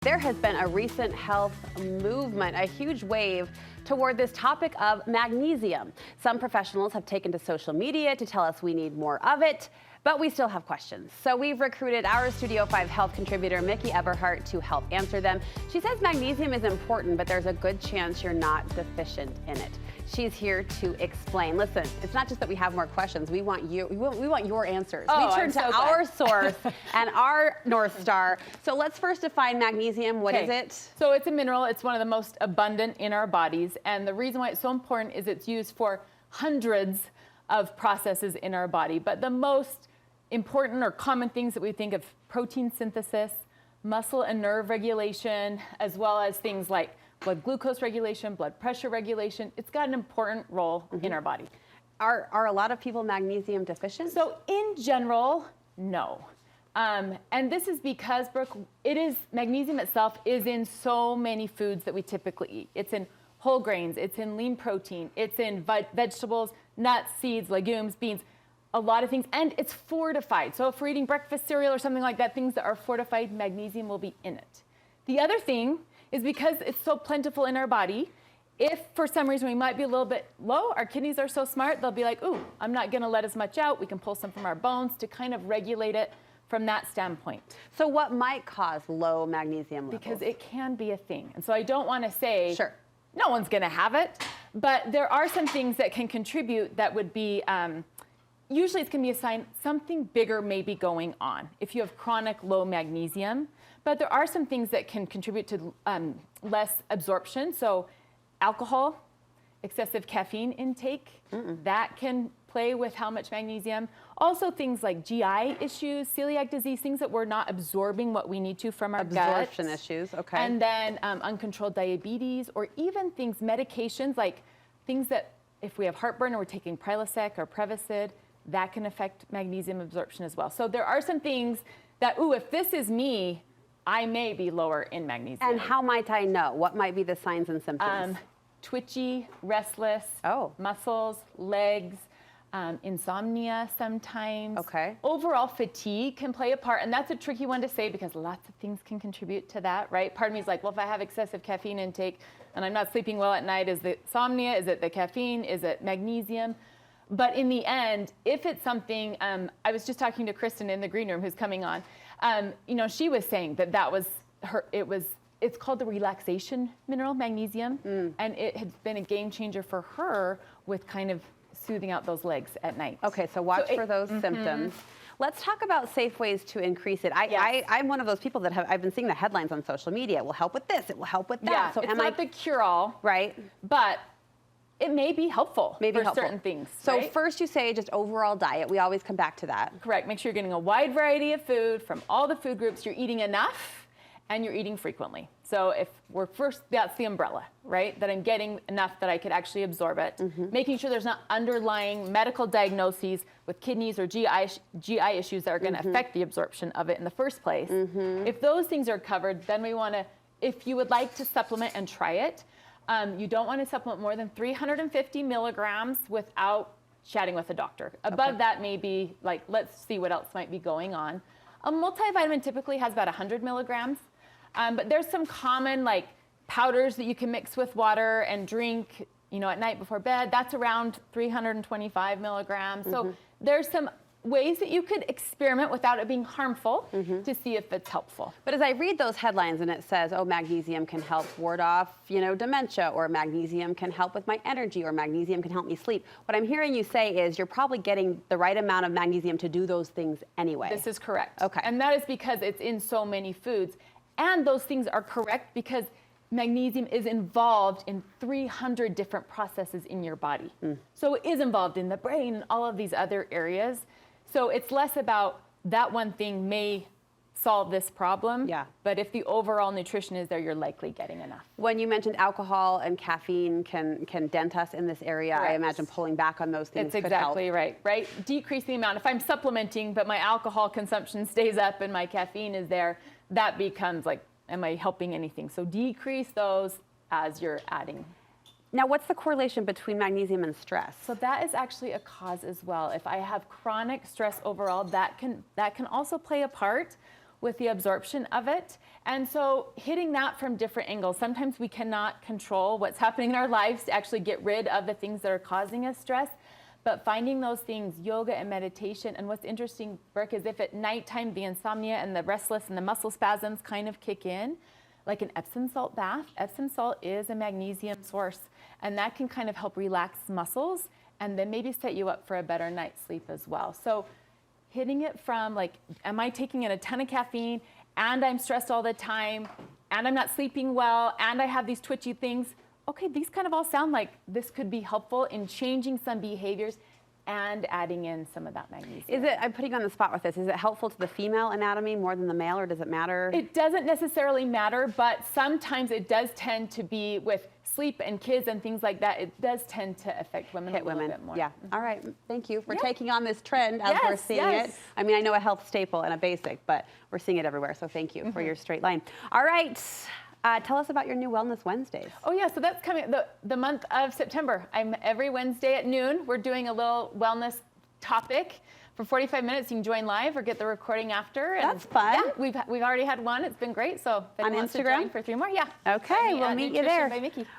There has been a recent health movement, a huge wave toward this topic of magnesium. Some professionals have taken to social media to tell us we need more of it, but we still have questions. So we've recruited our Studio 5 health contributor, Miki Eberhardt, to help answer them. She says magnesium is important, but there's a good chance you're not deficient in it. She's here to explain. Listen, it's not just that we have more questions. We want you. We want your answers. Oh, we turn to our source and our North Star. So let's first define magnesium. What is it? So it's a mineral. It's one of the most abundant in our bodies. And the reason why it's so important is it's used for hundreds of processes in our body. But the most important or common things that we think of: protein synthesis, muscle and nerve regulation, as well as things like blood glucose regulation, blood pressure regulation. It's got an important role in our body. Are a lot of people magnesium deficient? So in general, no. And this is because, Brooke, magnesium itself is in so many foods that we typically eat. It's in whole grains, it's in lean protein, it's in vegetables, nuts, seeds, legumes, beans, a lot of things, and it's fortified. So if we're eating breakfast cereal or something like that, things that are fortified, magnesium will be in it. The other thing is because it's so plentiful in our body, if for some reason we might be a little bit low, our kidneys are so smart, they'll be like, ooh, I'm not gonna let as much out. We can pull some from our bones to kind of regulate it from that standpoint. So what might cause low magnesium levels? Because it can be a thing. And so I don't wanna say, sure, no one's gonna have it, but there are some things that can contribute that would be, usually it's gonna be a sign something bigger may be going on if you have chronic low magnesium. But there are some things that can contribute to less absorption. So alcohol, excessive caffeine intake, that can play with how much magnesium. Also things like GI issues, celiac disease, things that we're not absorbing what we need to from our gut. Absorption issues, okay. And then uncontrolled diabetes, or even things, medications, like things that if we have heartburn or we're taking Prilosec or Prevacid, that can affect magnesium absorption as well. So there are some things that, ooh, if this is me, I may be lower in magnesium. And how might I know? What might be the signs and symptoms? Twitchy, restless, muscles, legs, insomnia sometimes. Okay. Overall fatigue can play a part, and that's a tricky one to say because lots of things can contribute to that, right? Part of me is like, well, if I have excessive caffeine intake and I'm not sleeping well at night, is it insomnia? Is it the caffeine? Is it magnesium? But in the end, if it's something, I was just talking to Kristen in the green room who's coming on, you know, she was saying that was her, it's called the relaxation mineral, magnesium, and it has been a game changer for her with kind of soothing out those legs at night. Okay, so watch for those symptoms. Let's talk about safe ways to increase it. I'm one of those people that I've been seeing the headlines on social media. It will help with this, it will help with that. Yeah, so it's not the cure-all, right? But it may be helpful for certain things. So right? first you say just overall diet. We always come back to that. Correct. Make sure you're getting a wide variety of food from all the food groups. You're eating enough and you're eating frequently. So if we're first, that's the umbrella, right? That I'm getting enough that I could actually absorb it. Making sure there's not underlying medical diagnoses with kidneys or GI issues that are going to affect the absorption of it in the first place. If those things are covered, then we want to, if you would like to supplement and try it, you don't want to supplement more than 350 milligrams without chatting with a doctor. Above that may be like, let's see what else might be going on. A multivitamin typically has about 100 milligrams, but there's some common like powders that you can mix with water and drink, you know, at night before bed. That's around 325 milligrams. So there's some ways that you could experiment without it being harmful to see if it's helpful. But as I read those headlines and it says, oh, magnesium can help ward off, you know, dementia, or magnesium can help with my energy, or magnesium can help me sleep. What I'm hearing you say is you're probably getting the right amount of magnesium to do those things anyway. This is correct. Okay. And that is because it's in so many foods. And those things are correct because magnesium is involved in 300 different processes in your body. So it is involved in the brain and all of these other areas. So it's less about that one thing may solve this problem, but if the overall nutrition is there, you're likely getting enough. When you mentioned alcohol and caffeine can dent us in this area, I imagine pulling back on those things could help. That's exactly right? Decrease the amount. If I'm supplementing, but my alcohol consumption stays up and my caffeine is there, that becomes like, am I helping anything? So decrease those as you're adding. Now, what's the correlation between magnesium and stress? So that is actually a cause as well. If I have chronic stress overall, that can also play a part. with the absorption of it. And so hitting that from different angles. Sometimes we cannot control what's happening in our lives to actually get rid of the things that are causing us stress. But finding those things, yoga and meditation. And what's interesting, Brooke, is if at nighttime the insomnia and the restless and the muscle spasms kind of kick in, like an Epsom salt bath. Epsom salt is a magnesium source, and that can kind of help relax muscles and then maybe set you up for a better night's sleep as well. So hitting it from like, am I taking in a ton of caffeine and I'm stressed all the time and I'm not sleeping well and I have these twitchy things? Okay, these kind of all sound like this could be helpful in changing some behaviors and adding in some of that magnesium. I'm putting you on the spot with this, is it helpful to the female anatomy more than the male, or does it matter? It doesn't necessarily matter, but sometimes it does tend to be with sleep and kids and things like that. It does tend to affect women a little bit more. Yeah. All right. Thank you for taking on this trend as we're seeing it. I mean, I know a health staple and a basic, but we're seeing it everywhere. So thank you for your straight line. All right. Tell us about your new Wellness Wednesdays. Oh yeah, so that's coming the month of September. I'm every Wednesday at noon. We're doing a little wellness topic for 45 minutes. You can join live or get the recording after. And that's fun. Yeah, we've already had one. It's been great. So if on wants Instagram to join for 3 more, Okay, we'll meet you there. By Miki.